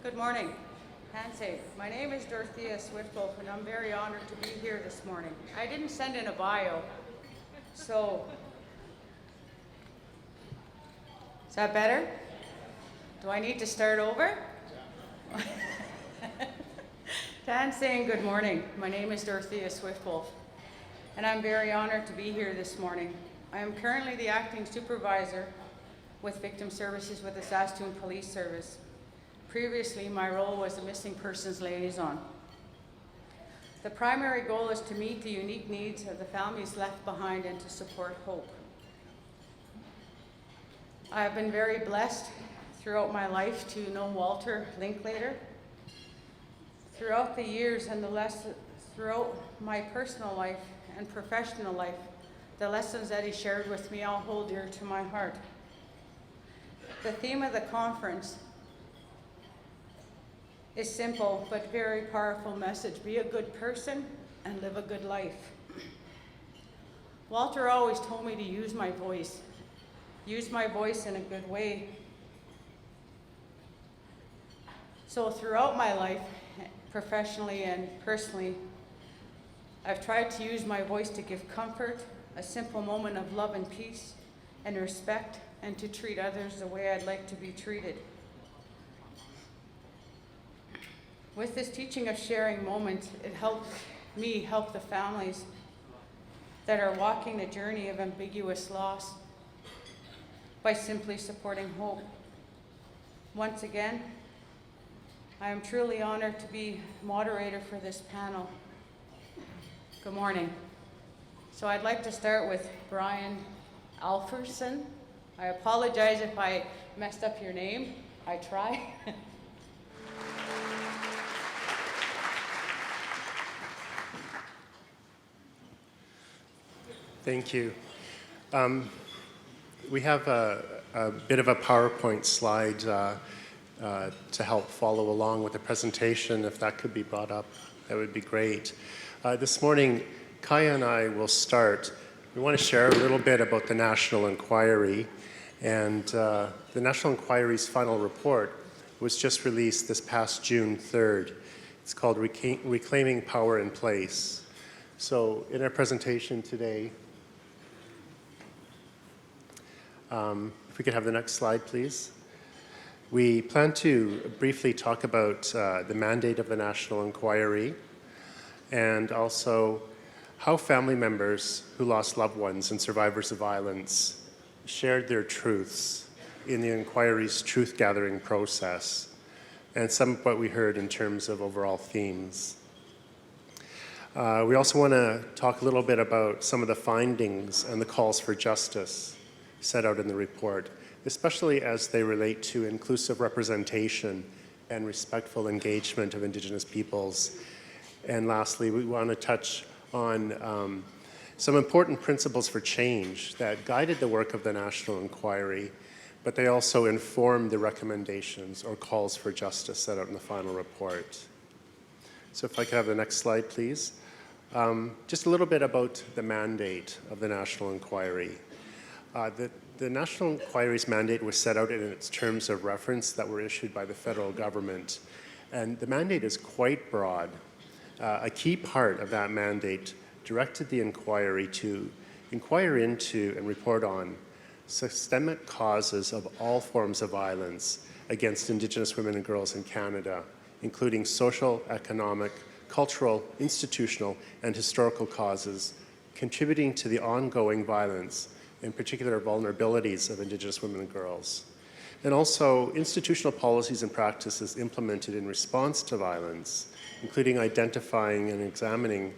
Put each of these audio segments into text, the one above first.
Good morning. Handshake. My name is Dorothea Swiftwolf, and I'm very honored to be here this morning. I didn't send in a bio, so is that better? Do I need to start over? Dan saying good morning. My name is Dorothea Swiftwolf, and I'm very honored to be here this morning. I am currently the acting supervisor with Victim Services with the Saskatoon Police Service. Previously, my role was a missing persons liaison. The primary goal is to meet the unique needs of the families left behind and to support hope. I have been very blessed throughout my life to know Walter Linklater. Throughout the years and throughout my personal life and professional life, the lessons that he shared with me all hold dear to my heart. The theme of the conference is simple but very powerful message: be a good person and live a good life. Walter always told me to use my voice in a good way. So throughout my life, professionally and personally, I've tried to use my voice to give comfort, a simple moment of love and peace and respect, and to treat others the way I'd like to be treated. With this teaching of sharing moments, it helps me help the families that are walking the journey of ambiguous loss by simply supporting hope. Once again, I am truly honored to be moderator for this panel. Good morning. So I'd like to start with Brian Alferson. I apologize if I messed up your name. I try. Thank you. We have a bit of a PowerPoint slide to help follow along with the presentation. If that could be brought up, that would be great. This morning, Kaya and I will start. We want to share a little bit about the National Inquiry. And the National Inquiry's final report was just released this past June 3rd. It's called Reclaiming Power in Place. So in our presentation today, if we could have the next slide, please. We plan to briefly talk about the mandate of the National Inquiry and also how family members who lost loved ones and survivors of violence shared their truths in the inquiry's truth-gathering process, and some of what we heard in terms of overall themes. We also want to talk a little bit about some of the findings and the calls for justice set out in the report, especially as they relate to inclusive representation and respectful engagement of Indigenous peoples. And lastly, we want to touch on some important principles for change that guided the work of the National Inquiry, but they also informed the recommendations or calls for justice set out in the final report. So if I could have the next slide, please. Just a little bit about the mandate of the National Inquiry. The National Inquiry's mandate was set out in its terms of reference that were issued by the federal government. And the mandate is quite broad. A key part of that mandate directed the inquiry to inquire into and report on systemic causes of all forms of violence against Indigenous women and girls in Canada, including social, economic, cultural, institutional, and historical causes contributing to the ongoing violence, in particular vulnerabilities of Indigenous women and girls, and also institutional policies and practices implemented in response to violence, including identifying and examining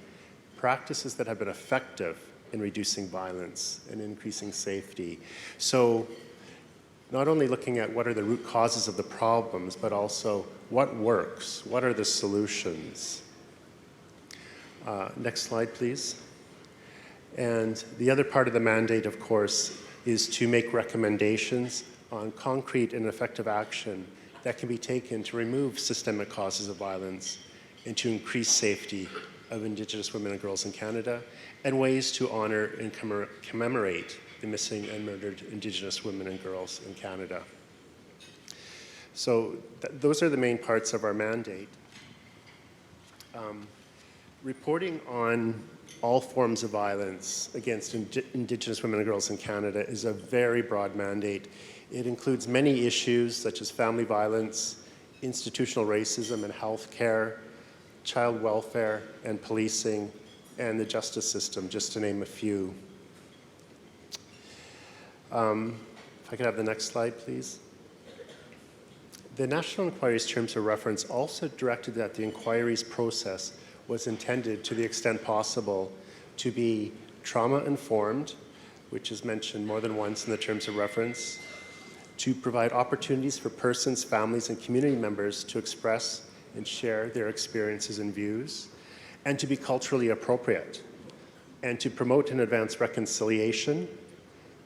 practices that have been effective in reducing violence and increasing safety. So not only looking at what are the root causes of the problems, but also what works, what are the solutions. Next slide, please. And the other part of the mandate, of course, is to make recommendations on concrete and effective action that can be taken to remove systemic causes of violence and to increase safety of Indigenous women and girls in Canada, and ways to honor and commemorate the missing and murdered Indigenous women and girls in Canada. So those are the main parts of our mandate. Reporting on all forms of violence against Indigenous women and girls in Canada is a very broad mandate. It includes many issues such as family violence, institutional racism and health care, child welfare and policing, and the justice system, just to name a few. If I could have the next slide, please. The National Inquiry's terms of reference also directed that the inquiry's process was intended, to the extent possible, to be trauma-informed, which is mentioned more than once in the terms of reference, to provide opportunities for persons, families, and community members to express and share their experiences and views, and to be culturally appropriate, and to promote and advance reconciliation,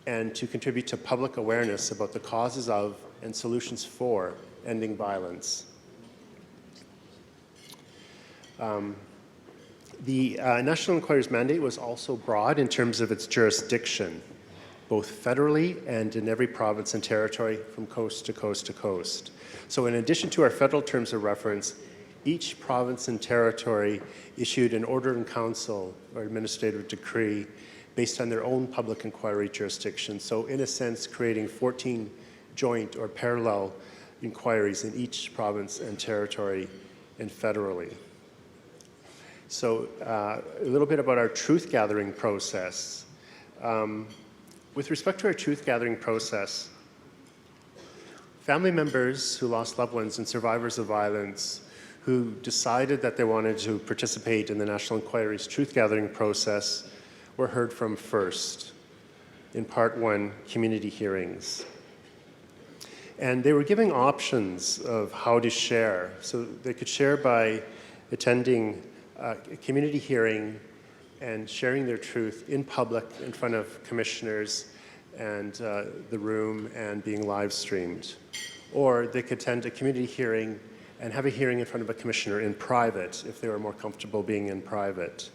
and to contribute to public awareness about the causes of and solutions for ending violence. The National Inquiry's mandate was also broad in terms of its jurisdiction, both federally and in every province and territory from coast to coast to coast. So in addition to our federal terms of reference, each province and territory issued an order in council or administrative decree based on their own public inquiry jurisdiction. So in a sense, creating 14 joint or parallel inquiries in each province and territory and federally. So a little bit about our truth-gathering process. With respect to our truth-gathering process, family members who lost loved ones and survivors of violence who decided that they wanted to participate in the National Inquiry's truth-gathering process were heard from first in Part 1, community hearings. And they were giving options of how to share. So they could share by attending a community hearing and sharing their truth in public in front of commissioners and the room and being live streamed. Or they could attend a community hearing and have a hearing in front of a commissioner in private if they were more comfortable being in private.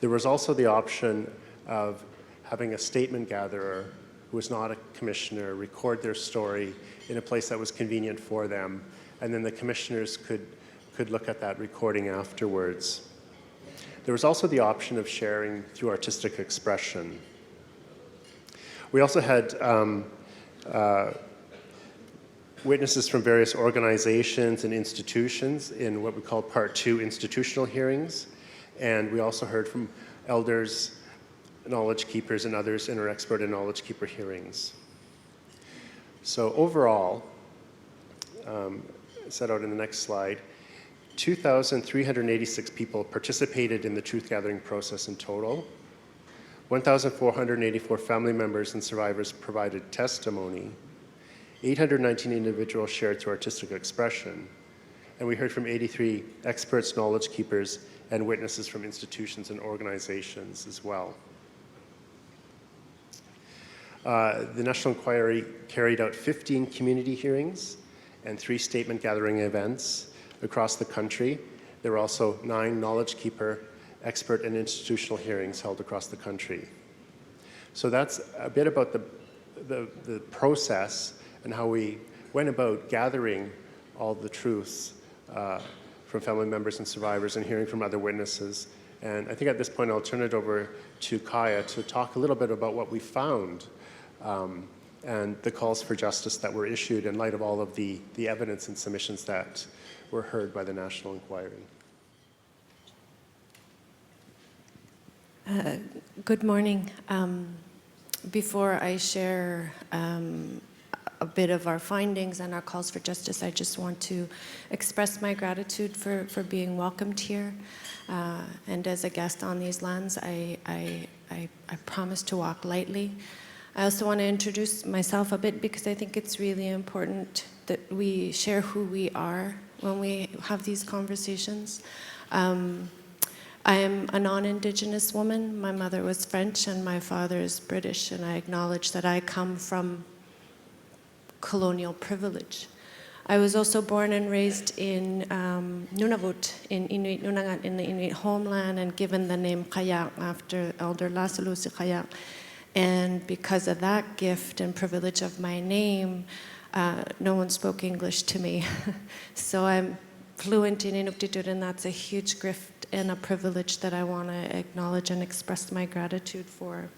There was also the option of having a statement gatherer who was not a commissioner record their story in a place that was convenient for them, and then the commissioners could look at that recording afterwards. There was also the option of sharing through artistic expression. We also had witnesses from various organizations and institutions in what we call Part 2 institutional hearings, and we also heard from elders, knowledge keepers, and others in our expert and knowledge keeper hearings. So overall, set out in the next slide, 2,386 people participated in the truth-gathering process in total. 1,484 family members and survivors provided testimony. 819 individuals shared through artistic expression. And we heard from 83 experts, knowledge keepers, and witnesses from institutions and organizations as well. The National Inquiry carried out 15 community hearings and 3 statement gathering events across the country. There were also 9 knowledge keeper, expert, and institutional hearings held across the country. So that's a bit about the process and how we went about gathering all the truths from family members and survivors and hearing from other witnesses. And I think at this point I'll turn it over to Kaya to talk a little bit about what we found and the calls for justice that were issued in light of all of the evidence and submissions that were heard by the National Inquiry. Good morning. Before I share a bit of our findings and our calls for justice, I just want to express my gratitude for being welcomed here. And as a guest on these lands, I promise to walk lightly. I also want to introduce myself a bit because I think it's really important that we share who we are when we have these conversations. I am a non-Indigenous woman. My mother was French and my father is British, and I acknowledge that I come from colonial privilege. I was also born and raised in Nunavut, in Inuit Nunangat, in the Inuit homeland, and given the name Kayak after Elder Lasalusi Kayak. And because of that gift and privilege of my name, no one spoke English to me. So I'm fluent in Inuktitut, and that's a huge gift and a privilege that I want to acknowledge and express my gratitude for.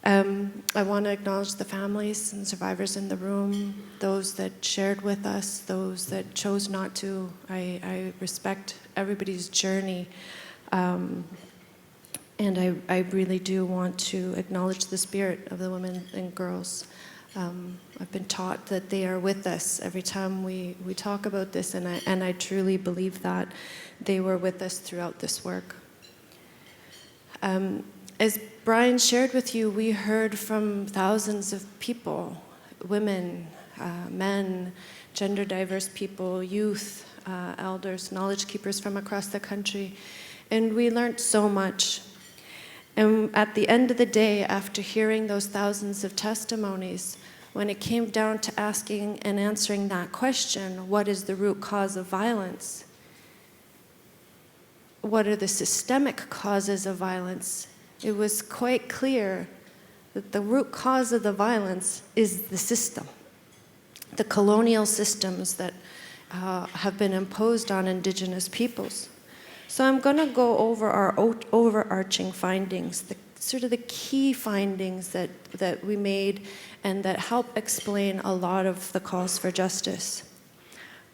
I want to acknowledge the families and survivors in the room, those that shared with us, those that chose not to. I respect everybody's journey. And I really do want to acknowledge the spirit of the women and girls. I've been taught that they are with us every time we talk about this, and I truly believe that they were with us throughout this work. As Brian shared with you, we heard from thousands of people, women, men, gender diverse people, youth, elders, knowledge keepers from across the country, and we learned so much. And at the end of the day, after hearing those thousands of testimonies, when it came down to asking and answering that question, what is the root cause of violence? What are the systemic causes of violence? It was quite clear that the root cause of the violence is the system, the colonial systems that have been imposed on Indigenous peoples. So I'm going to go over our overarching findings, sort of the key findings that we made and that help explain a lot of the calls for justice.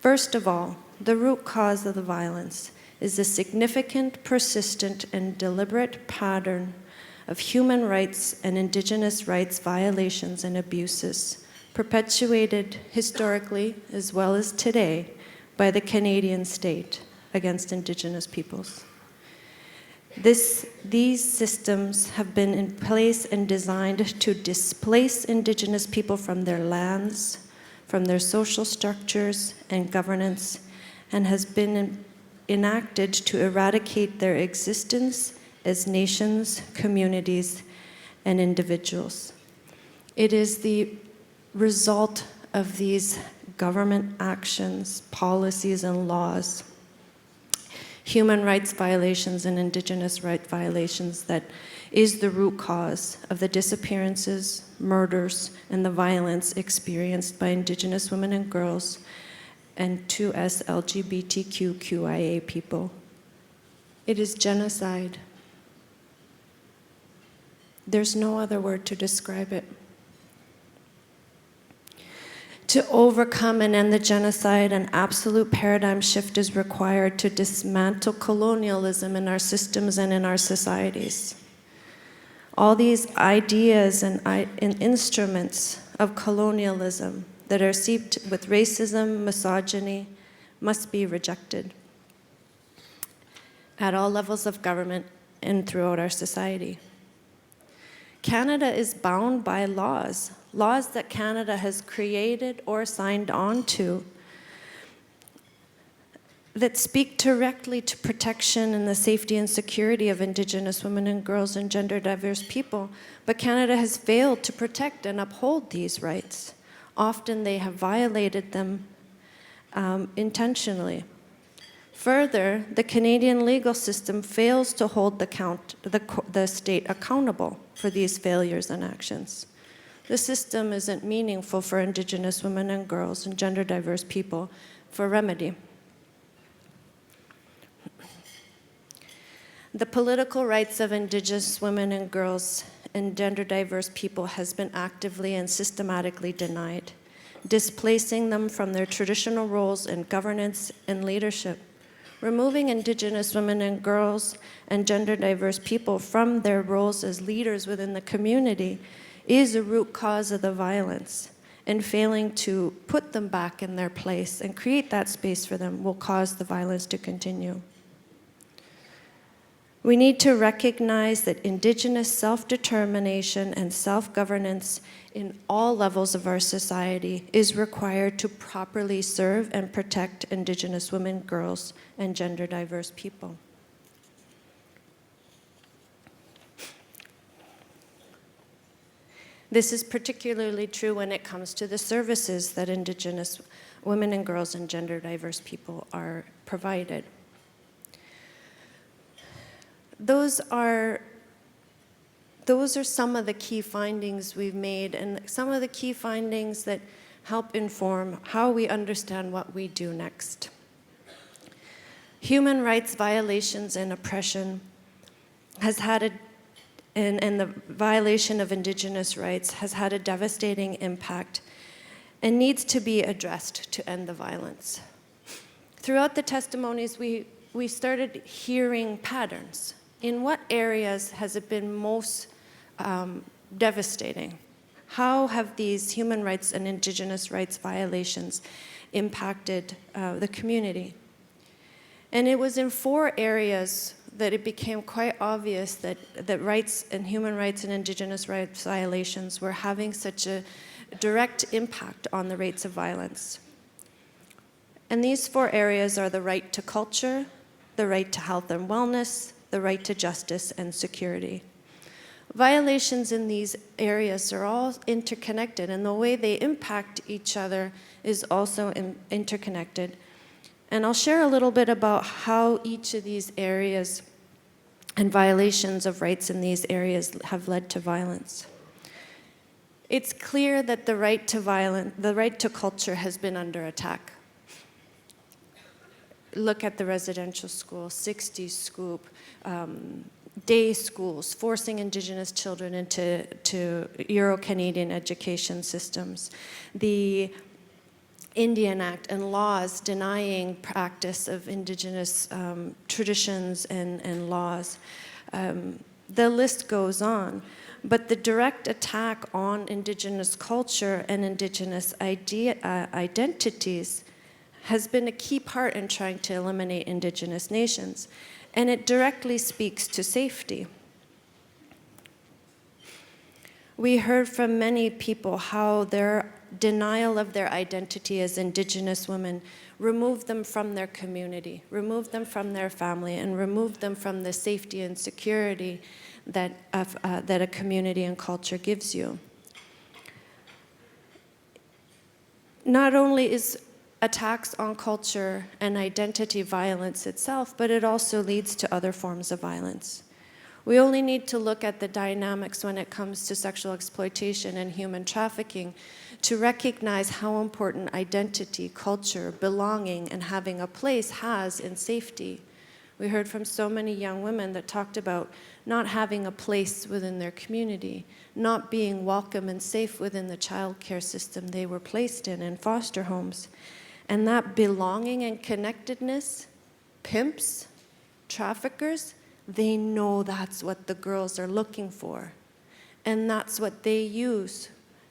First of all, the root cause of the violence is a significant, persistent, and deliberate pattern of human rights and Indigenous rights violations and abuses, perpetuated historically as well as today by the Canadian state against Indigenous peoples. These systems have been in place and designed to displace Indigenous people from their lands, from their social structures and governance, and has been enacted to eradicate their existence as nations, communities, and individuals. It is the result of these government actions, policies, and laws, human rights violations and Indigenous rights violations that is the root cause of the disappearances, murders, and the violence experienced by Indigenous women and girls and 2S LGBTQIA people. It is genocide. There's no other word to describe it. To overcome and end the genocide, an absolute paradigm shift is required to dismantle colonialism in our systems and in our societies. All these ideas and instruments of colonialism that are seeped with racism, misogyny, must be rejected at all levels of government and throughout our society. Canada is bound by laws that Canada has created or signed on to that speak directly to protection and the safety and security of Indigenous women and girls and gender diverse people, but Canada has failed to protect and uphold these rights. Often they have violated them intentionally. Further, the Canadian legal system fails to hold the state accountable for these failures and actions. The system isn't meaningful for Indigenous women and girls and gender diverse people for remedy. The political rights of Indigenous women and girls and gender diverse people has been actively and systematically denied, displacing them from their traditional roles in governance and leadership. Removing Indigenous women and girls and gender diverse people from their roles as leaders within the community is a root cause of the violence, and failing to put them back in their place and create that space for them will cause the violence to continue. We need to recognize that Indigenous self-determination and self-governance in all levels of our society is required to properly serve and protect Indigenous women, girls, and gender diverse people. This is particularly true when it comes to the services that Indigenous women and girls and gender diverse people are provided. Those are some of the key findings we've made, and some of the key findings that help inform how we understand what we do next. Human rights violations and oppression and the violation of Indigenous rights has had a devastating impact and needs to be addressed to end the violence. Throughout the testimonies, we started hearing patterns. In what areas has it been most devastating? How have these human rights and Indigenous rights violations impacted the community? And it was in 4 areas that it became quite obvious that rights and human rights and Indigenous rights violations were having such a direct impact on the rates of violence. And these 4 areas are the right to culture, the right to health and wellness, the right to justice and security. Violations in these areas are all interconnected, and the way they impact each other is also interconnected. And I'll share a little bit about how each of these areas and violations of rights in these areas have led to violence. It's clear that the right to culture has been under attack. Look at the residential school, 60s scoop, day schools, forcing Indigenous children into Euro-Canadian education systems. The Indian Act and laws denying practice of Indigenous traditions and laws. The list goes on. But the direct attack on Indigenous culture and Indigenous identities has been a key part in trying to eliminate Indigenous nations. And it directly speaks to safety. We heard from many people how their denial of their identity as Indigenous women removed them from their community, removed them from their family, and removed them from the safety and security that a community and culture gives you. Not only is attacks on culture and identity violence itself, but it also leads to other forms of violence. We only need to look at the dynamics when it comes to sexual exploitation and human trafficking to recognize how important identity, culture, belonging, and having a place has in safety. We heard from so many young women that talked about not having a place within their community, not being welcome and safe within the child care system they were placed in foster homes. And that belonging and connectedness, pimps, traffickers, they know that's what the girls are looking for. And that's what they use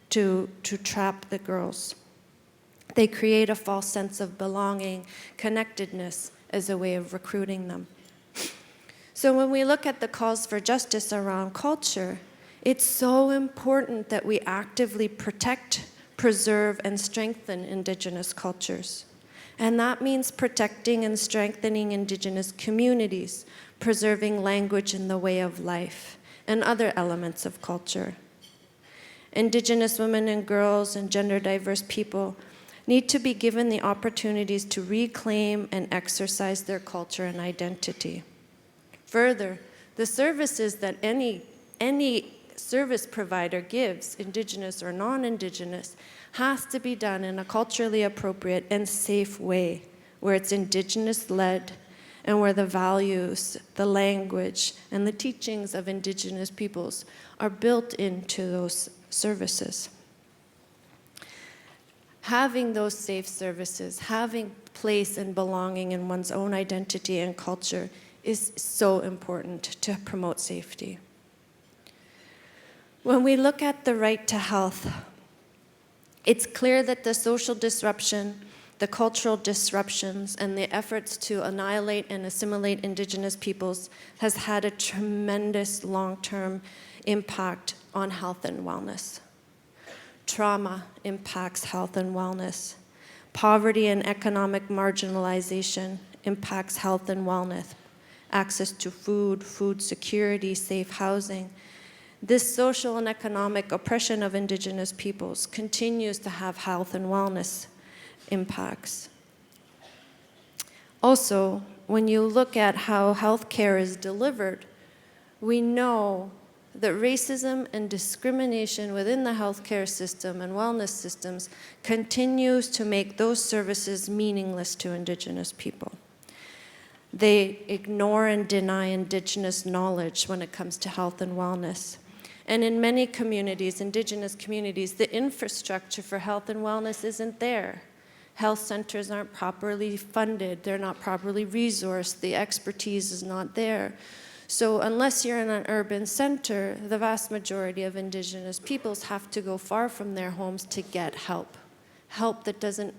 to trap the girls. They create a false sense of belonging, connectedness as a way of recruiting them. So when we look at the calls for justice around culture, it's so important that we actively protect, preserve, and strengthen Indigenous cultures. And that means protecting and strengthening Indigenous communities, preserving language and the way of life, and other elements of culture. Indigenous women and girls and gender diverse people need to be given the opportunities to reclaim and exercise their culture and identity. Further, the services that any service provider gives, Indigenous or non-Indigenous, has to be done in a culturally appropriate and safe way, where it's Indigenous-led and where the values, the language, and the teachings of Indigenous peoples are built into those services. Having those safe services, having place and belonging in one's own identity and culture is so important to promote safety. When we look at the right to health, it's clear that the social disruption, the cultural disruptions, and the efforts to annihilate and assimilate Indigenous peoples has had a tremendous long-term impact on health and wellness. Trauma impacts health and wellness. Poverty and economic marginalization impacts health and wellness. Access to food, food security, safe housing. This social and economic oppression of Indigenous peoples continues to have health and wellness impacts. Also, when you look at how healthcare is delivered, we know that racism and discrimination within the healthcare system and wellness systems continues to make those services meaningless to Indigenous people. They ignore and deny Indigenous knowledge when it comes to health and wellness. And in many communities, Indigenous communities, the infrastructure for health and wellness isn't there. Health centers aren't properly funded, they're not properly resourced, the expertise is not there. So unless you're in an urban center, the vast majority of Indigenous peoples have to go far from their homes to get help. Help that doesn't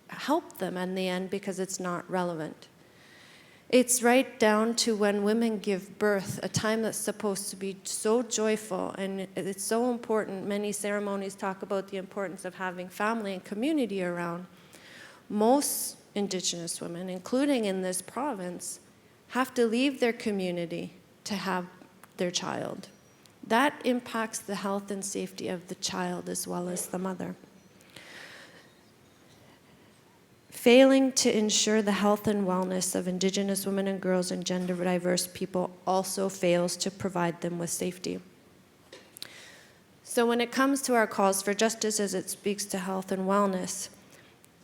help them in the end because it's not relevant. It's right down to when women give birth, a time that's supposed to be so joyful, and it's so important. Many ceremonies talk about the importance of having family and community around. Most Indigenous women, including in this province, have to leave their community to have their child. That impacts the health and safety of the child as well as the mother. Failing to ensure the health and wellness of Indigenous women and girls and gender diverse people also fails to provide them with safety. So when it comes to our calls for justice as it speaks to health and wellness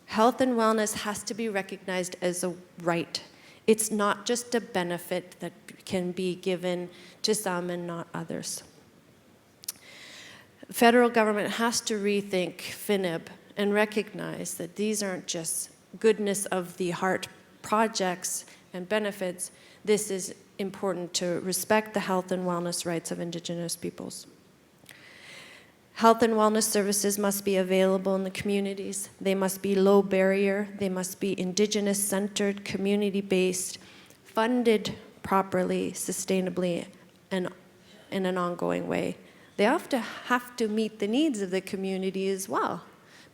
has to be recognized as a right. It's not just a benefit that can be given to some and not others. Federal government has to rethink FINIB and recognize that these aren't just goodness of the heart projects and benefits. This is important to respect the health and wellness rights of Indigenous peoples. Health and wellness services must be available in the communities. They must be low barrier. They must be Indigenous-centered, community-based, funded properly, sustainably, and in an ongoing way. They often have to meet the needs of the community as well.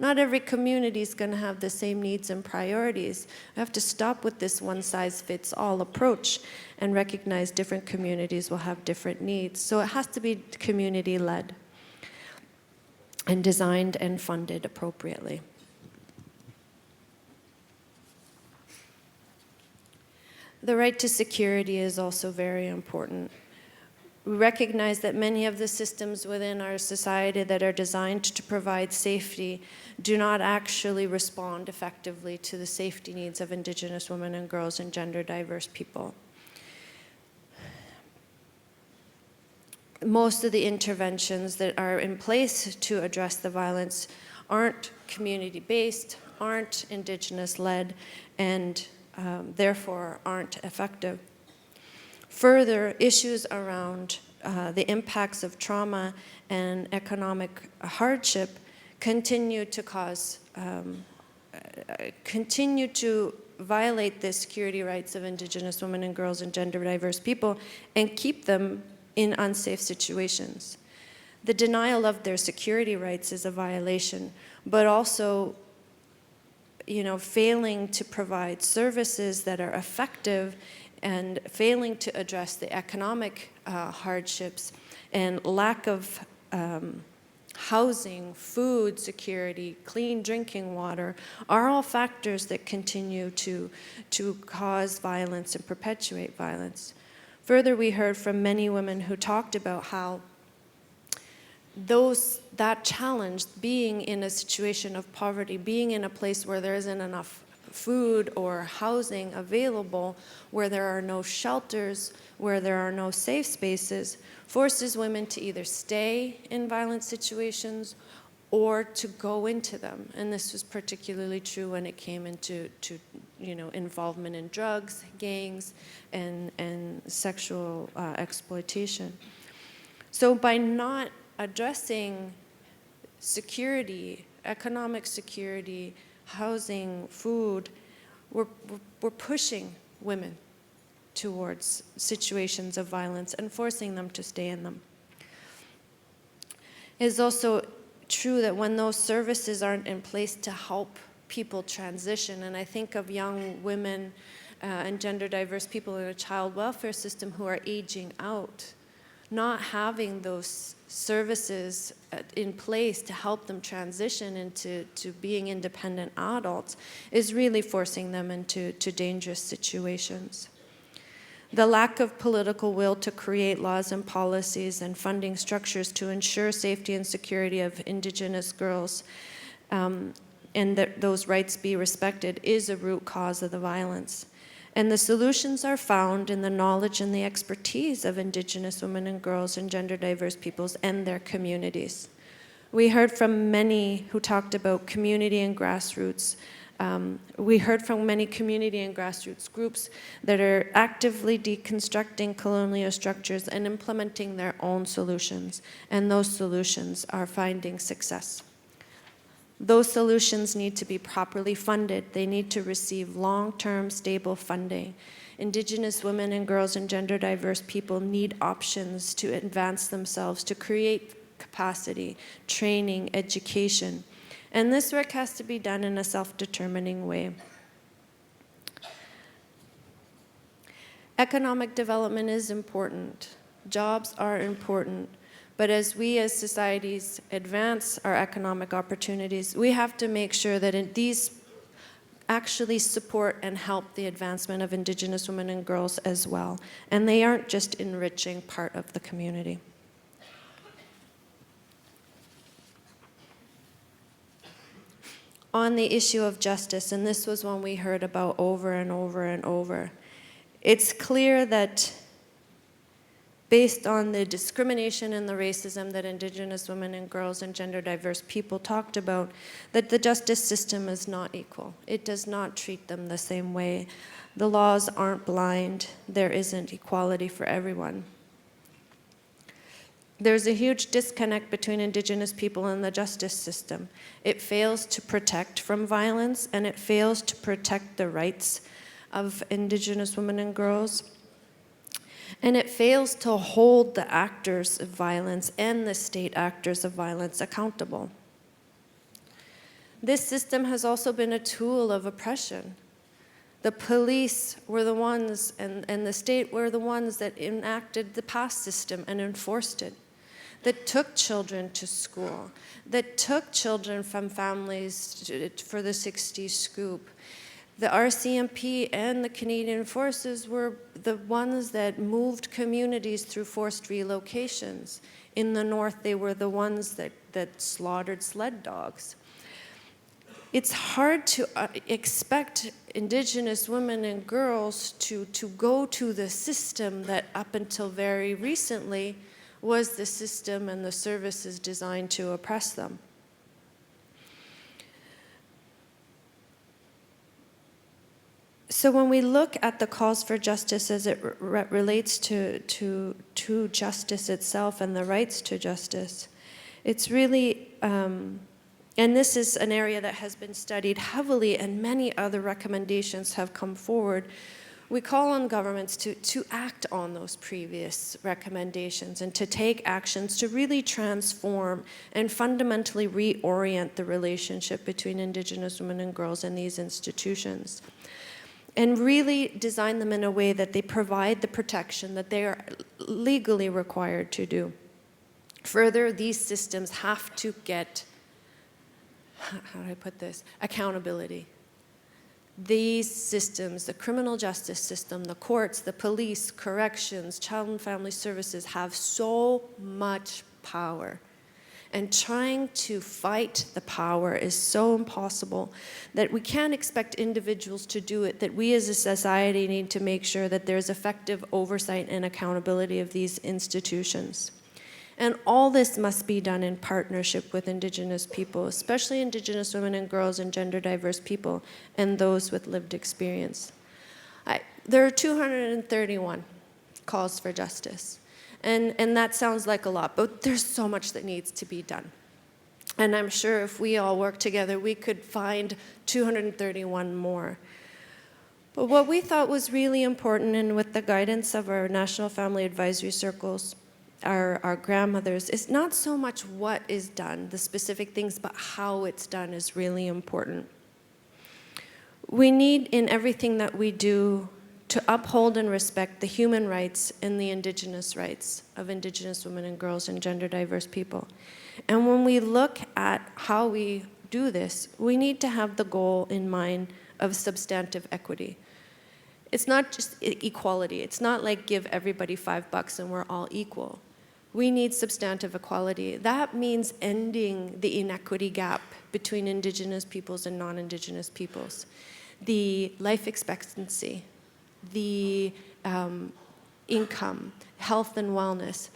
Not every community is going to have the same needs and priorities. We have to stop with this one-size-fits-all approach and recognize different communities will have different needs. So it has to be community-led and designed and funded appropriately. The right to security is also very important. We recognize that many of the systems within our society that are designed to provide safety do not actually respond effectively to the safety needs of Indigenous women and girls and gender diverse people. Most of the interventions that are in place to address the violence aren't community-based, aren't Indigenous-led, and therefore aren't effective. Further, issues around the impacts of trauma and economic hardship continue to violate the security rights of Indigenous women and girls and gender diverse people and keep them in unsafe situations. The denial of their security rights is a violation, but also, failing to provide services that are effective and failing to address the economic hardships and lack of housing, food security, clean drinking water are all factors that continue to cause violence and perpetuate violence. Further, we heard from many women who talked about how that challenge, being in a situation of poverty, being in a place where there isn't enough food or housing available, where there are no shelters, where there are no safe spaces, forces women to either stay in violent situations or to go into them. And this was particularly true when it came into involvement in drugs, gangs, and sexual exploitation. So by not addressing security, economic security, housing, food, we're pushing women towards situations of violence and forcing them to stay in them. It is also true that when those services aren't in place to help people transition, and I think of young women and gender diverse people in a child welfare system who are aging out, not having those services in place to help them transition into being independent adults is really forcing them into dangerous situations. The lack of political will to create laws and policies and funding structures to ensure safety and security of Indigenous girls and that those rights be respected is a root cause of the violence. And the solutions are found in the knowledge and the expertise of Indigenous women and girls and gender diverse peoples and their communities. We heard from many who talked about community and grassroots. We heard from many community and grassroots groups that are actively deconstructing colonial structures and implementing their own solutions, and those solutions are finding success. Those solutions need to be properly funded. They need to receive long-term, stable funding. Indigenous women and girls and gender diverse people need options to advance themselves, to create capacity, training, education. And this work has to be done in a self-determining way. Economic development is important. Jobs are important. But as we as societies advance our economic opportunities, we have to make sure that these actually support and help the advancement of Indigenous women and girls as well. And they aren't just enriching part of the community. On the issue of justice, and this was one we heard about over and over and over, it's clear that based on the discrimination and the racism that Indigenous women and girls and gender diverse people talked about, that the justice system is not equal. It does not treat them the same way. The laws aren't blind. There isn't equality for everyone. There's a huge disconnect between Indigenous people and the justice system. It fails to protect from violence, and it fails to protect the rights of Indigenous women and girls. And it fails to hold the actors of violence and the state actors of violence accountable. This system has also been a tool of oppression. The police were the ones, and the state were the ones that enacted the past system and enforced it, that took children to school, that took children from families for the 60s scoop. The RCMP and the Canadian Forces were the ones that moved communities through forced relocations. In the north, they were the ones that slaughtered sled dogs. It's hard to expect Indigenous women and girls to go to the system that up until very recently was the system and the services designed to oppress them. So when we look at the calls for justice as it relates to justice itself and the rights to justice, it's really, and this is an area that has been studied heavily and many other recommendations have come forward. We call on governments to act on those previous recommendations and to take actions to really transform and fundamentally reorient the relationship between Indigenous women and girls in these institutions, and really design them in a way that they provide the protection that they are legally required to do. Further, these systems have to get, how do I put this, accountability. These systems, the criminal justice system, the courts, the police, corrections, child and family services have so much power. And trying to fight the power is so impossible that we can't expect individuals to do it, that we as a society need to make sure that there's effective oversight and accountability of these institutions. And all this must be done in partnership with Indigenous people, especially Indigenous women and girls and gender diverse people and those with lived experience. There are 231 calls for justice. And that sounds like a lot, but there's so much that needs to be done. And I'm sure if we all work together, we could find 231 more. But what we thought was really important, and with the guidance of our National Family Advisory Circles, our grandmothers, is not so much what is done, the specific things, but how it's done is really important. We need in everything that we do to uphold and respect the human rights and the Indigenous rights of Indigenous women and girls and gender diverse people. And when we look at how we do this, we need to have the goal in mind of substantive equity. It's not just equality. It's not like give everybody $5 and we're all equal. We need substantive equality. That means ending the inequity gap between Indigenous peoples and non-Indigenous peoples. The life expectancy, the income, health and wellness.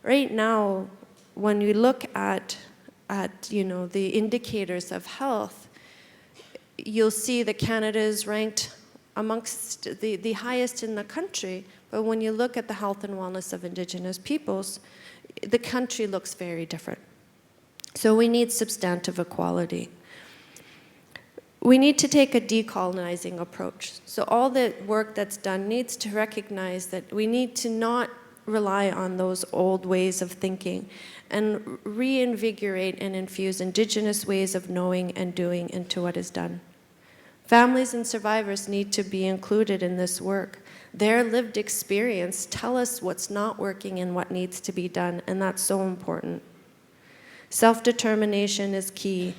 Right now, when you look at the indicators of health, you'll see that Canada is ranked amongst the highest in the country, but when you look at the health and wellness of Indigenous peoples, the country looks very different. So we need substantive equality. We need to take a decolonizing approach. So all the work that's done needs to recognize that we need to not rely on those old ways of thinking and reinvigorate and infuse Indigenous ways of knowing and doing into what is done. Families and survivors need to be included in this work. Their lived experience tell us what's not working and what needs to be done, and that's so important. Self-determination is key.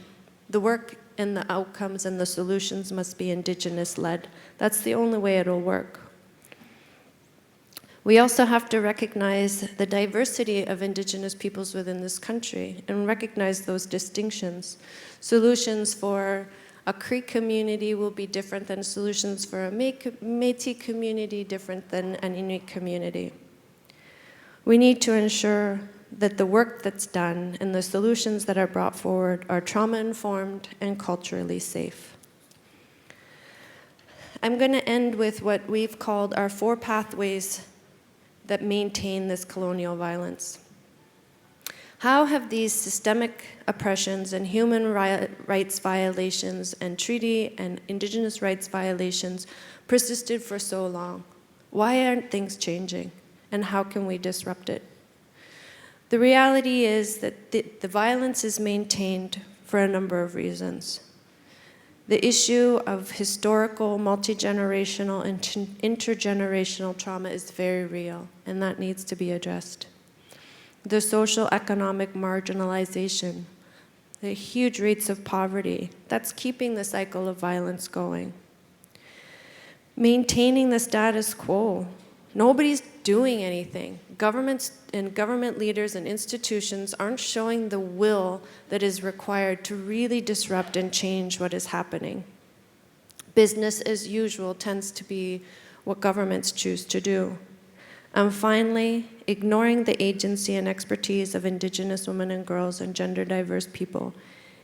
The work and the outcomes and the solutions must be Indigenous-led. That's the only way it'll work. We also have to recognize the diversity of Indigenous peoples within this country and recognize those distinctions. Solutions for a Cree community will be different than solutions for a Métis community, different than an Inuit community. We need to ensure that the work that's done and the solutions that are brought forward are trauma-informed and culturally safe. I'm going to end with what we've called our 4 pathways that maintain this colonial violence. How have these systemic oppressions and human rights violations and treaty and Indigenous rights violations persisted for so long? Why aren't things changing? And how can we disrupt it? The reality is that the violence is maintained for a number of reasons. The issue of historical, multi-generational, and intergenerational trauma is very real, and that needs to be addressed. The social economic marginalization, the huge rates of poverty, that's keeping the cycle of violence going. Maintaining the status quo. Nobody's doing anything. Governments and government leaders and institutions aren't showing the will that is required to really disrupt and change what is happening. Business as usual tends to be what governments choose to do. And finally, ignoring the agency and expertise of Indigenous women and girls and gender diverse people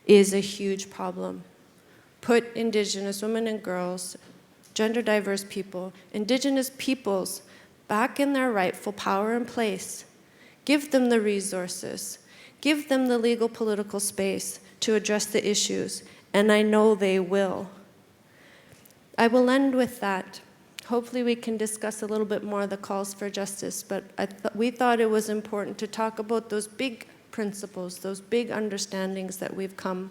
is a huge problem. Put Indigenous women and girls, gender diverse people, Indigenous peoples back in their rightful power and place. Give them the resources. Give them the legal political space to address the issues, and I know they will. I will end with that. Hopefully we can discuss a little bit more of the calls for justice, but we thought it was important to talk about those big principles, those big understandings that we've come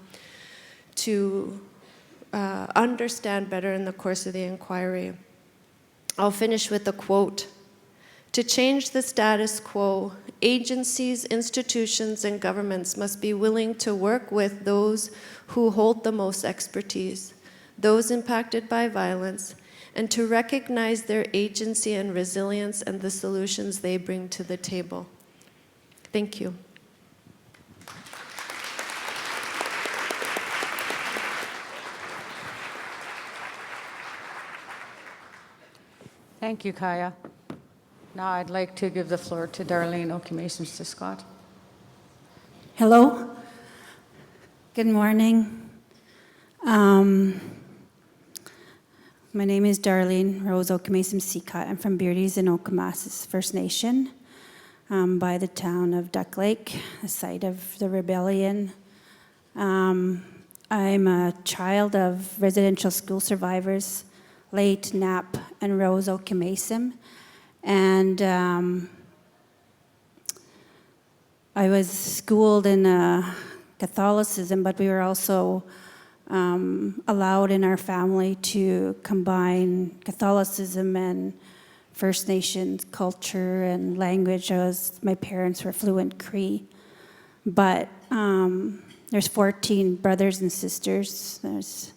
to understand better in the course of the inquiry. I'll finish with a quote. To change the status quo, agencies, institutions, and governments must be willing to work with those who hold the most expertise, those impacted by violence, and to recognize their agency and resilience and the solutions they bring to the table. Thank you. Thank you, Kaya. Now I'd like to give the floor to Darlene Okemason-Scott. Hello. Good morning. My name is Darlene Rose Okemason-Scott. I'm from Beardy's in Okemasis First Nation, by the town of Duck Lake, the site of the rebellion. I'm a child of residential school survivors, late Knapp and Rose Okemason. And I was schooled in Catholicism, but we were also allowed in our family to combine Catholicism and First Nations culture and language. My parents were fluent Cree, but there's 14 brothers and sisters. There's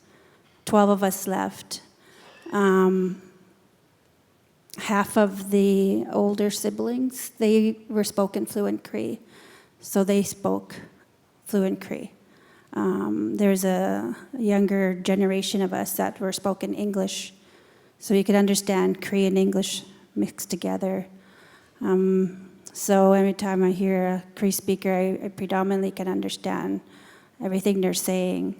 12 of us left. half of the older siblings, they were spoken fluent Cree. So they spoke fluent Cree. There's a younger generation of us that were spoken English, so you could understand Cree and English mixed together. So every time I hear a Cree speaker, I predominantly can understand everything they're saying.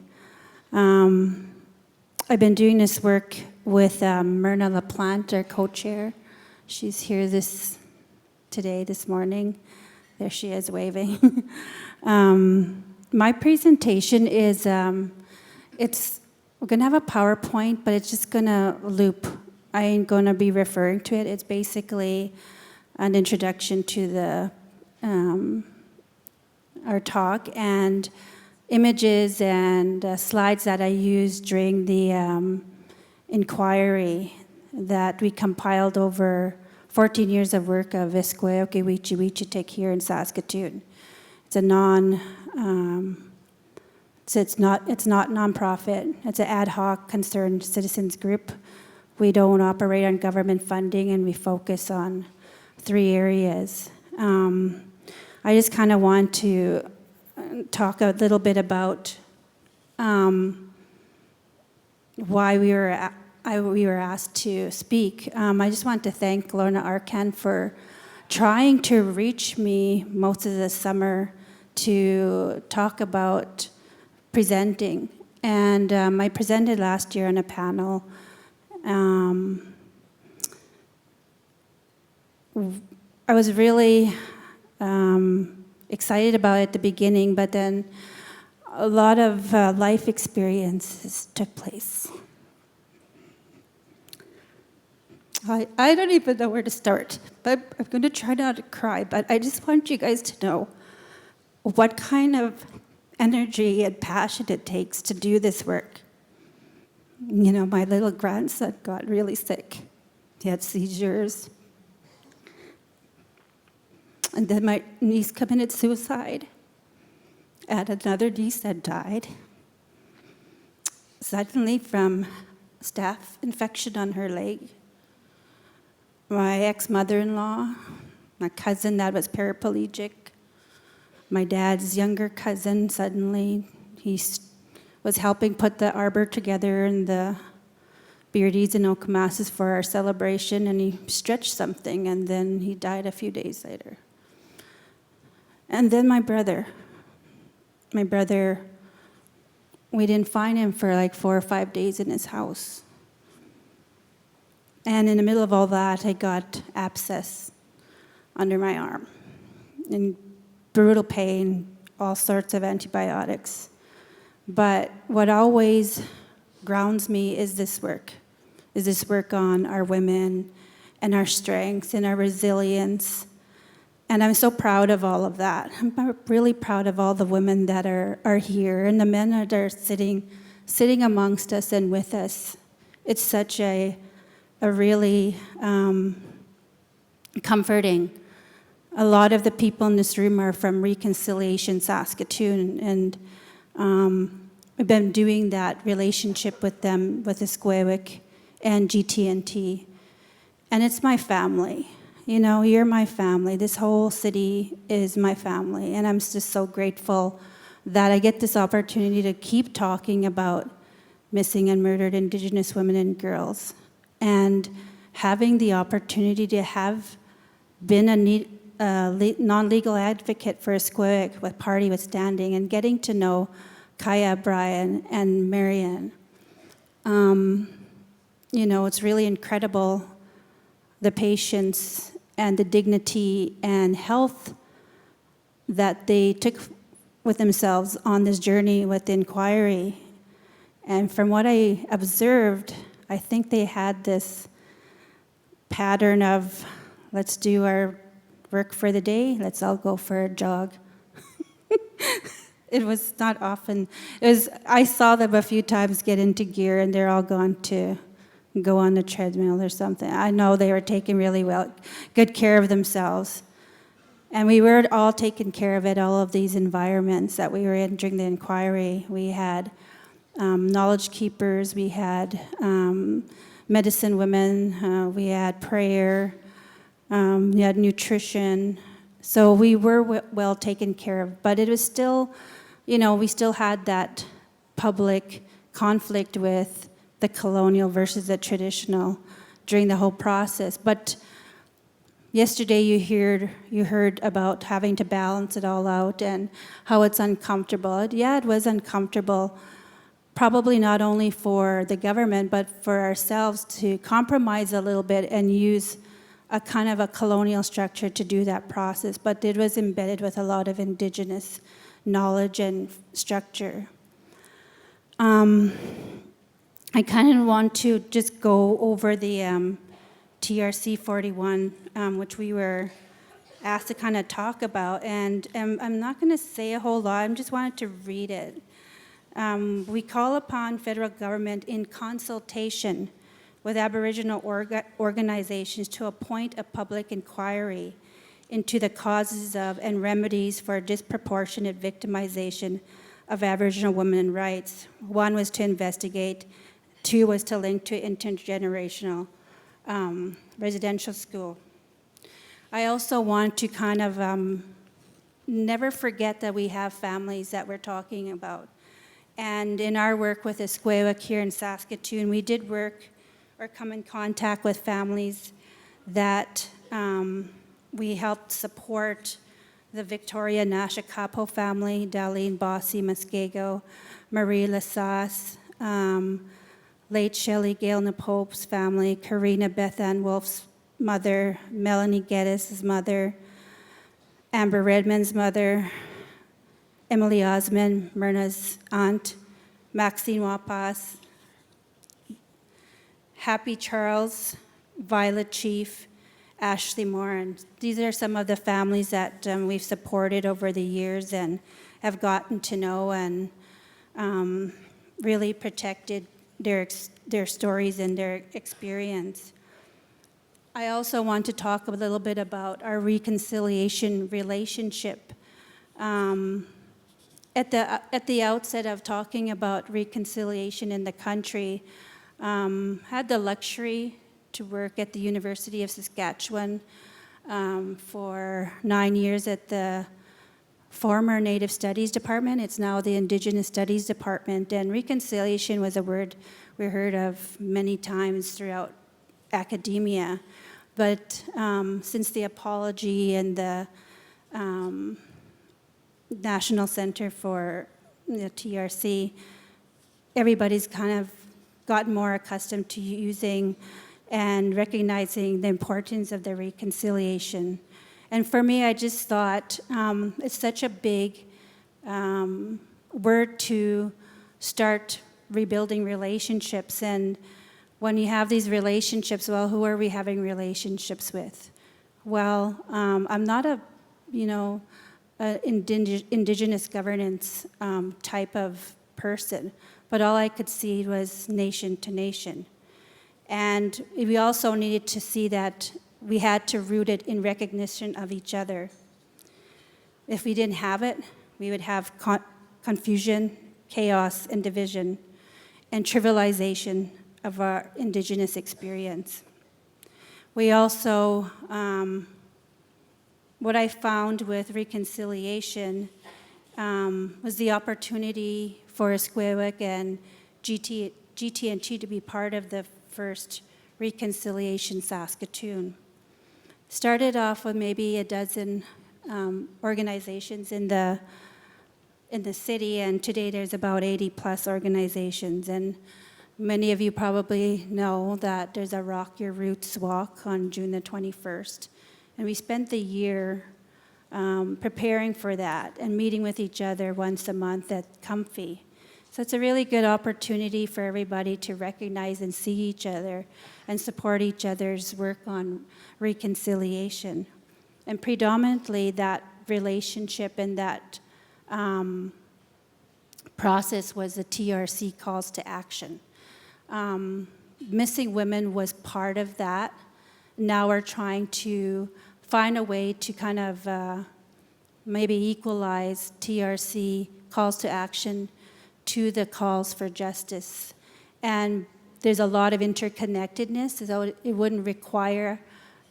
I've been doing this work with Myrna LaPlante, our co-chair. She's here this morning. There she is waving. My presentation is, we're gonna have a PowerPoint, but it's just gonna loop. I ain't gonna be referring to it. It's basically an introduction to the our talk and images and slides that I used during the inquiry that we compiled over 14 years of work of Wîcihitowin here in Saskatoon. It's a it's not nonprofit. It's an ad hoc concerned citizens group. We don't operate on government funding, and we focus on 3 areas. I just kind of want to talk a little bit about why we were asked to speak. I just want to thank Lorna Arkan for trying to reach me most of the summer to talk about presenting. And I presented last year on a panel. I was really excited about it at the beginning, but then a lot of life experiences took place. I don't even know where to start, but I'm going to try not to cry, but I just want you guys to know what kind of energy and passion it takes to do this work. You know, my little grandson got really sick. He had seizures. And then my niece committed suicide. And another niece that died. Suddenly from staph infection on her leg. My ex-mother-in-law, my cousin that was paraplegic. My dad's younger cousin, suddenly, he was helping put the arbor together in the Beardies and Okamasas for our celebration, and he stretched something, and then he died a few days later. And then my brother, we didn't find him for like 4 or 5 days in his house. And in the middle of all that, I got abscess under my arm. And brutal pain, all sorts of antibiotics. But what always grounds me is this work on our women and our strengths and our resilience. And I'm so proud of all of that. I'm really proud of all the women that are here and the men that are sitting amongst us and with us. It's such a really comforting. A lot of the people in this room are from Reconciliation Saskatoon, and I've been doing that relationship with them, with Iskwaywik and GTNT. And it's my family. You know, you're my family. This whole city is my family. And I'm just so grateful that I get this opportunity to keep talking about missing and murdered Indigenous women and girls. And having the opportunity to have been a non-legal advocate for Iskwaywik with Party Withstanding and getting to know Kaya, Brian, and Marian. You know, it's really incredible, the patience and the dignity and health that they took with themselves on this journey with the inquiry. And from what I observed, I think they had this pattern of, let's do our work for the day, let's all go for a jog. It was not often. I saw them a few times get into gear, and they're all gone to go on the treadmill or something. I know they were taking really good care of themselves. And we were all taking care of it, all of these environments that we were in during the inquiry. We had knowledge keepers, we had medicine women, we had prayer, we had nutrition. So we were well taken care of, but it was still, we still had that public conflict with the colonial versus the traditional during the whole process. But yesterday you heard about having to balance it all out and how it's uncomfortable. Yeah, it was uncomfortable, probably not only for the government, but for ourselves to compromise a little bit and use a kind of a colonial structure to do that process. But it was embedded with a lot of Indigenous knowledge and structure. I kind of want to just go over the TRC 41, which we were asked to kind of talk about, and I'm not going to say a whole lot, I just wanted to read it. We call upon federal government in consultation with Aboriginal organizations to appoint a public inquiry into the causes of and remedies for disproportionate victimization of Aboriginal women rights. One was to investigate, two was to link to intergenerational residential school. I also want to kind of never forget that we have families that we're talking about. And in our work with Esquewa here in Saskatoon, we did work or come in contact with families that we helped support: the Victoria Nashikapo family, Darlene Bossy Muskego, Marie Lassasse, late Shelley Gail Napope's family, Karina Beth Ann Wolf's mother, Melanie Geddes' mother, Amber Redmond's mother, Emily Osmond, Myrna's aunt, Maxine Wapas, Happy Charles, Violet Chief, Ashley Moore. And these are some of the families that we've supported over the years and have gotten to know and really protected their stories and their experience. I also want to talk a little bit about our reconciliation relationship. At the outset of talking about reconciliation in the country, had the luxury to work at the University of Saskatchewan for 9 years at the former Native Studies Department. It's now the Indigenous Studies Department, and reconciliation was a word we heard of many times throughout academia. But since the apology and the National Center for the TRC, everybody's kind of gotten more accustomed to using and recognizing the importance of the reconciliation. And for me, I just thought it's such a big word to start rebuilding relationships. And when you have these relationships, well, who are we having relationships with? Well, I'm not a, indigenous governance type of person, but all I could see was nation to nation. And we also needed to see that we had to root it in recognition of each other. If we didn't have it, we would have confusion, chaos, and division, and trivialization of our Indigenous experience. We also, what I found with reconciliation was the opportunity for Esquewa and GT&T to be part of the first Reconciliation Saskatoon. Started off with maybe a dozen organizations in the city, and today there's about 80 plus organizations. And many of you probably know that there's a Rock Your Roots walk on June the 21st. And we spent the year preparing for that and meeting with each other once a month at Comfy. So it's a really good opportunity for everybody to recognize and see each other and support each other's work on reconciliation. And predominantly that relationship and that process was the TRC calls to action. Missing Women was part of that. Now we're trying to find a way to kind of maybe equalize TRC calls to action to the calls for justice. And there's a lot of interconnectedness, so it wouldn't require,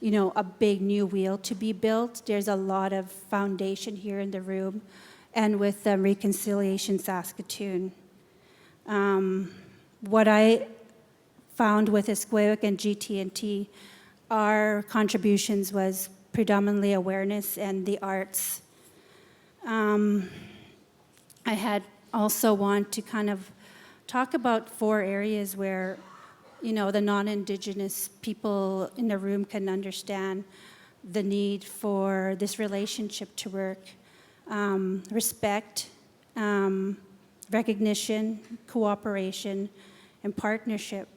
a big new wheel to be built. There's a lot of foundation here in the room, and with Reconciliation Saskatoon. What I found with Esquewick and GT&T, our contributions was predominantly awareness and the arts. I had also want to kind of talk about 4 areas where, the non-Indigenous people in the room can understand the need for this relationship to work. Respect, recognition, cooperation, and partnership.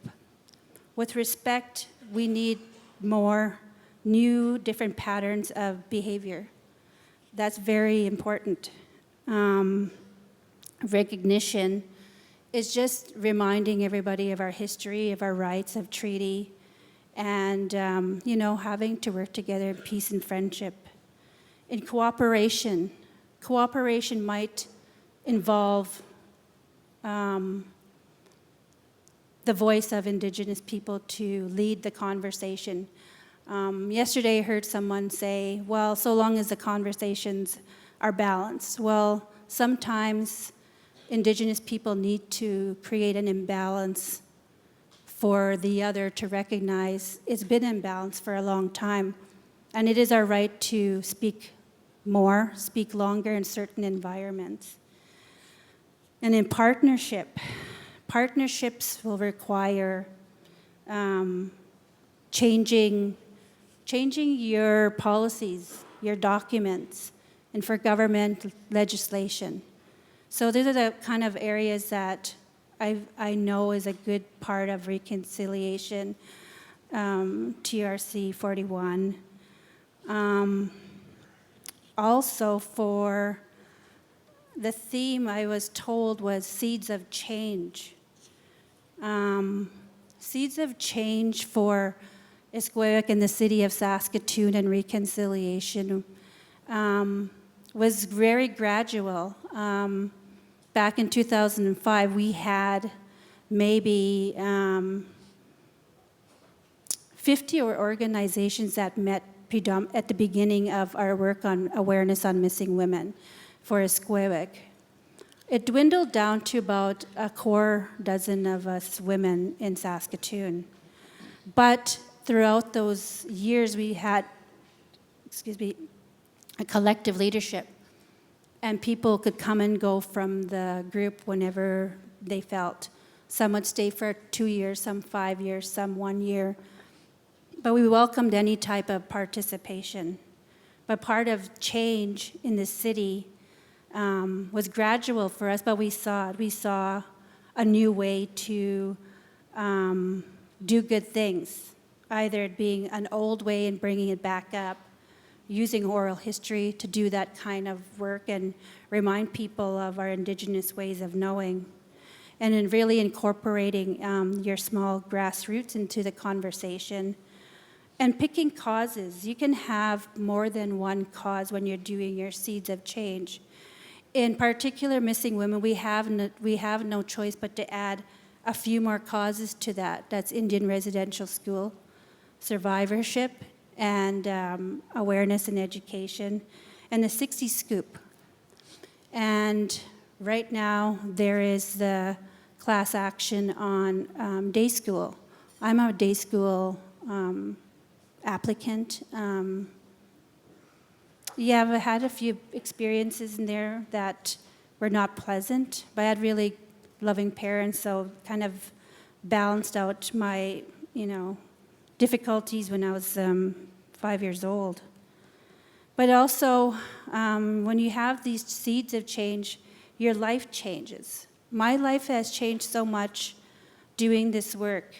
With respect, we need more new, different patterns of behavior. That's very important. Recognition is just reminding everybody of our history, of our rights, of treaty, and having to work together in peace and friendship. In cooperation might involve the voice of Indigenous people to lead the conversation. Yesterday I heard someone say, well, so long as the conversations are balanced. Well, sometimes Indigenous people need to create an imbalance for the other to recognize it's been imbalanced for a long time. And it is our right to speak more, speak longer in certain environments. And in partnerships will require changing your policies, your documents, and for government legislation. So these are the kind of areas that I know is a good part of reconciliation, TRC 41. Also for the theme I was told was seeds of change. Seeds of change for Esquewick and the city of Saskatoon and reconciliation was very gradual. Back in 2005, we had maybe 50 organizations that met at the beginning of our work on awareness on missing women for Esquewick. It dwindled down to about a core dozen of us women in Saskatoon. But throughout those years, we had, a collective leadership. And people could come and go from the group whenever they felt. Some would stay for 2 years, some 5 years, some 1 year. But we welcomed any type of participation. But part of change in the city was gradual for us, but we saw it. We saw a new way to do good things, either it being an old way and bringing it back up, using oral history to do that kind of work and remind people of our Indigenous ways of knowing, and in really incorporating your small grassroots into the conversation, and picking causes. You can have more than one cause when you're doing your seeds of change. In particular, missing women, we have no choice but to add a few more causes to that. That's Indian residential school, survivorship, and awareness and education, and the 60 Scoop. And right now, there is the class action on day school. I'm a day school applicant. Yeah, I've had a few experiences in there that were not pleasant, but I had really loving parents, so kind of balanced out my, difficulties when I was 5 years old. But also, when you have these seeds of change, your life changes. My life has changed so much doing this work,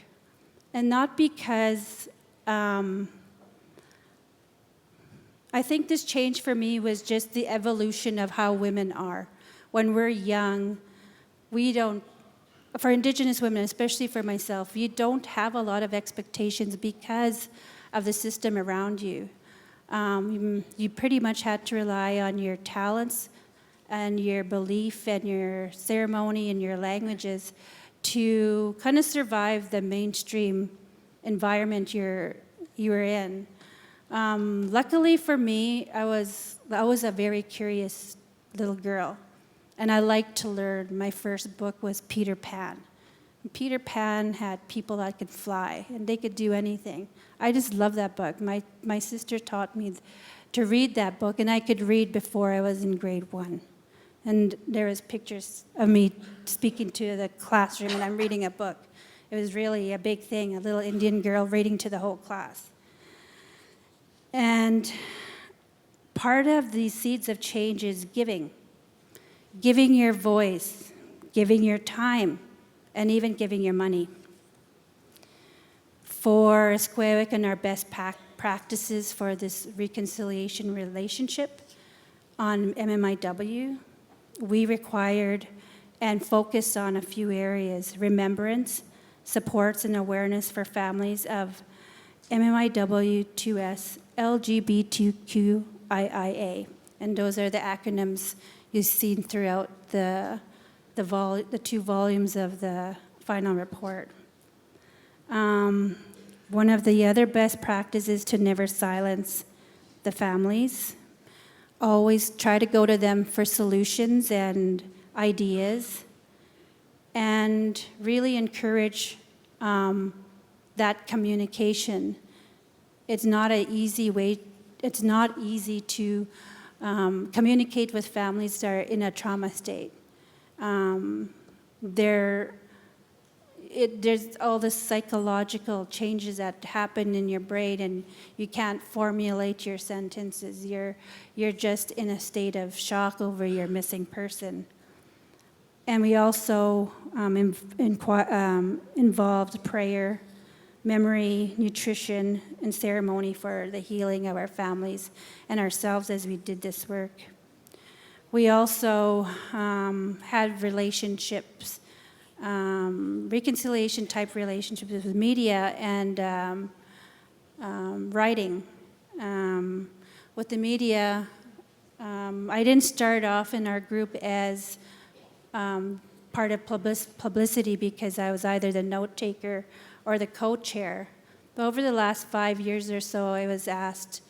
and not because I think this change for me was just the evolution of how women are. When we're young, for Indigenous women, especially for myself, you don't have a lot of expectations because of the system around you. You pretty much had to rely on your talents and your belief and your ceremony and your languages to kind of survive the mainstream environment you were in. Luckily for me, I was a very curious little girl, and I liked to learn. My first book was Peter Pan. Peter Pan had people that could fly, and they could do anything. I just loved that book. My sister taught me to read that book, and I could read before I was in grade 1. And there was pictures of me speaking to the classroom, and I'm reading a book. It was really a big thing, a little Indian girl reading to the whole class. And part of these seeds of change is giving your voice, giving your time, and even giving your money. For Esquewick and our best practices for this reconciliation relationship on MMIW, we required and focused on a few areas: remembrance, supports, and awareness for families of MMIW 2S LGBTQIA. And those are the acronyms you've seen throughout the 2 volumes of the final report. One of the other best practices to never silence the families. Always try to go to them for solutions and ideas, and really encourage that communication. It's not an easy way. It's not easy to communicate with families that are in a trauma state. There's all the psychological changes that happen in your brain, and you can't formulate your sentences. You're just in a state of shock over your missing person. And we also involved prayer, memory, nutrition, and ceremony for the healing of our families and ourselves as we did this work. We also had relationships, reconciliation type relationships with media and writing. With the media, I didn't start off in our group as part of publicity because I was either the note taker or the co-chair. But over the last 5 years or so, I was asked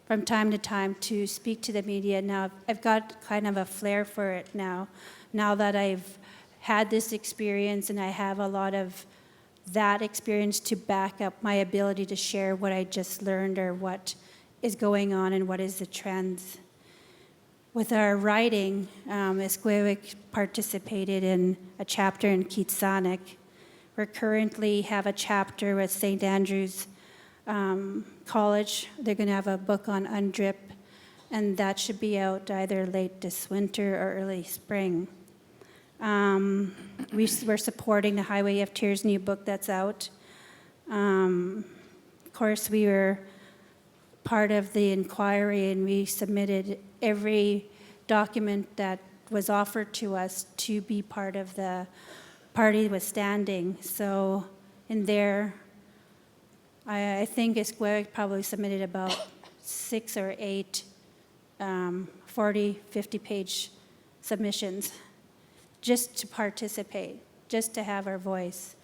from time to time to speak to the media. Now, I've got kind of a flair for it now that I've had this experience, and I have a lot of that experience to back up my ability to share what I just learned or what is going on and what is the trends. With our writing, Esquewick participated in a chapter in Kitsanic. We currently have a chapter with St. Andrew's College. They're going to have a book on UNDRIP, and that should be out either late this winter or early spring. We're supporting the Highway of Tears new book that's out. Of course, we were part of the inquiry, and we submitted every document that was offered to us to be part of the party withstanding. So in there, I think Esquewick probably submitted about 6 or 8 40, 50-page submissions just to participate, just to have our voice.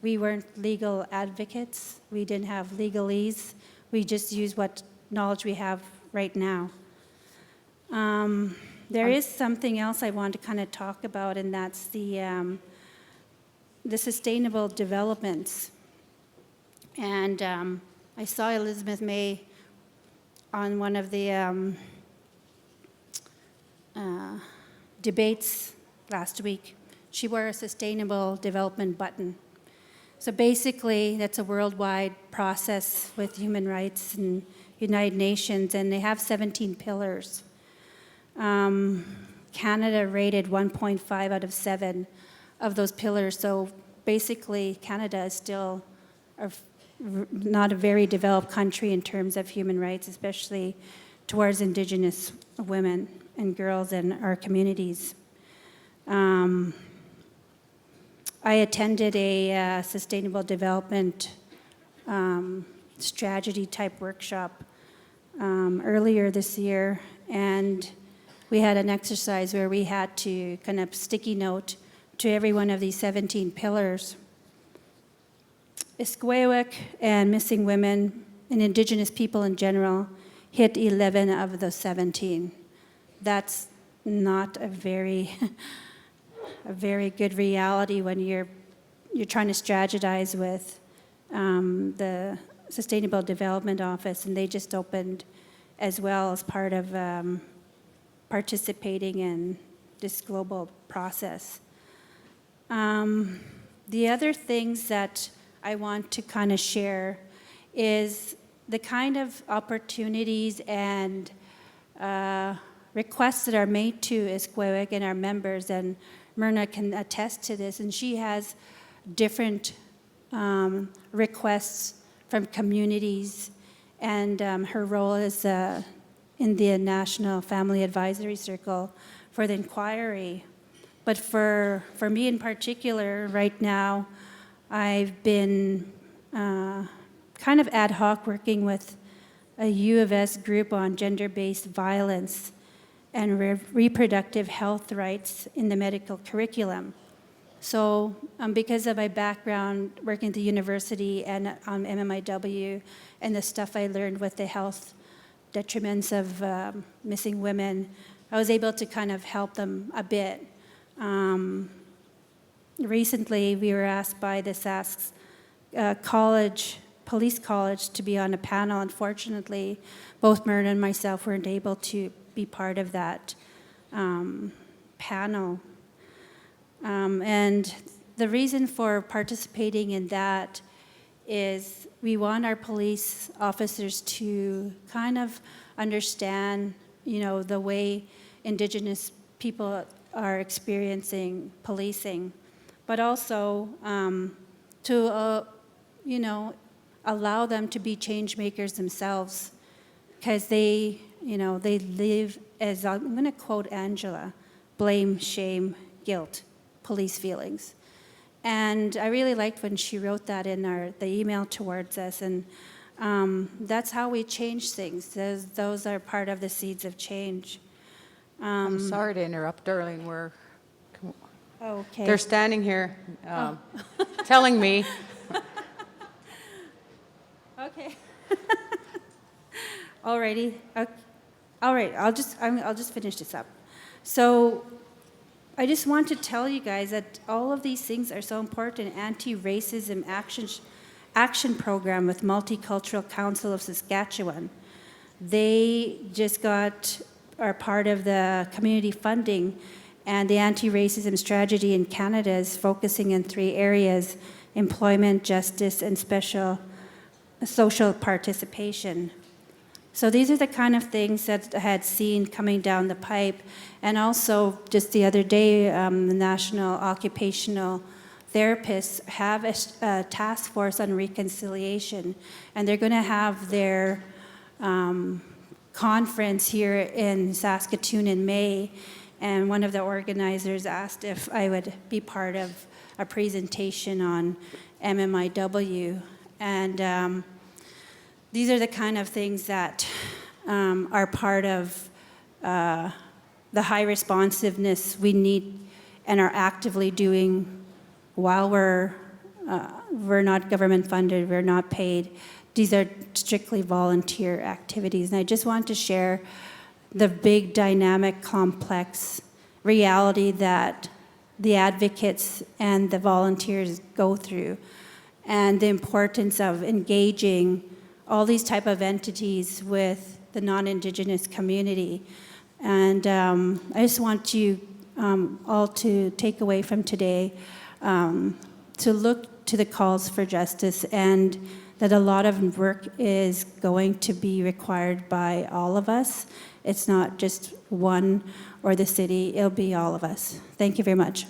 We weren't legal advocates. We didn't have legalese. We just used what knowledge we have right now. There is something else I want to kind of talk about, and that's the sustainable developments. And I saw Elizabeth May on one of the debates last week. She wore a sustainable development button. So basically, that's a worldwide process with human rights and United Nations, and they have 17 pillars. Canada rated 1.5 out of 7 of those pillars. So basically, Canada is still not a very developed country in terms of human rights, especially towards Indigenous women and girls in our communities. I attended a sustainable development strategy type workshop earlier this year, and we had an exercise where we had to kind of sticky note to every one of these 17 pillars. Iskwaywik and missing women and Indigenous people in general hit 11 of the 17. That's not a very, a very good reality when you're trying to strategize with the Sustainable Development Office, and they just opened as well as part of participating in this global process. The other things that I want to kind of share is the kind of opportunities and requests that are made to Iskwaywik and our members, and Myrna can attest to this, and she has different requests from communities, and her role is in the National Family Advisory Circle for the inquiry. But for me in particular, right now, I've been kind of ad hoc working with a U of S group on gender-based violence and reproductive health rights in the medical curriculum. So because of my background working at the university and on MMIWG and the stuff I learned with the health detriments of missing women, I was able to kind of help them a bit. Recently, we were asked by the Sask Police College to be on a panel. Unfortunately, both Myrna and myself weren't able to be part of that panel. And the reason for participating in that is we want our police officers to kind of understand, the way Indigenous people are experiencing policing, but also to, allow them to be change makers themselves, because they live as, I'm going to quote Angela, blame, shame, guilt, police feelings. And I really liked when she wrote that in the email towards us, and that's how we change things. Those are part of the seeds of change. I'm sorry to interrupt, darling. Okay. They're standing here telling me. Okay. Alrighty. Okay. All right. I'll just finish this up. So I just want to tell you guys that all of these things are so important. Anti-racism action program with Multicultural Council of Saskatchewan. They just are part of the community funding, and the anti-racism strategy in Canada is focusing in 3 areas: employment, justice, and special social participation. So these are the kind of things that I had seen coming down the pipe. And also, just the other day, the National Occupational Therapists have a task force on reconciliation, and they're going to have their conference here in Saskatoon in May. And one of the organizers asked if I would be part of a presentation on MMIWG. And these are the kind of things that are part of the high responsiveness we need and are actively doing while we're not government funded, we're not paid. These are strictly volunteer activities. And I just want to share the big, dynamic, complex reality that the advocates and the volunteers go through, and the importance of engaging all these type of entities with the non-Indigenous community. And I just want you all to take away from today to look to the calls for justice, and that a lot of work is going to be required by all of us. It's not just one or the city, it'll be all of us. Thank you very much.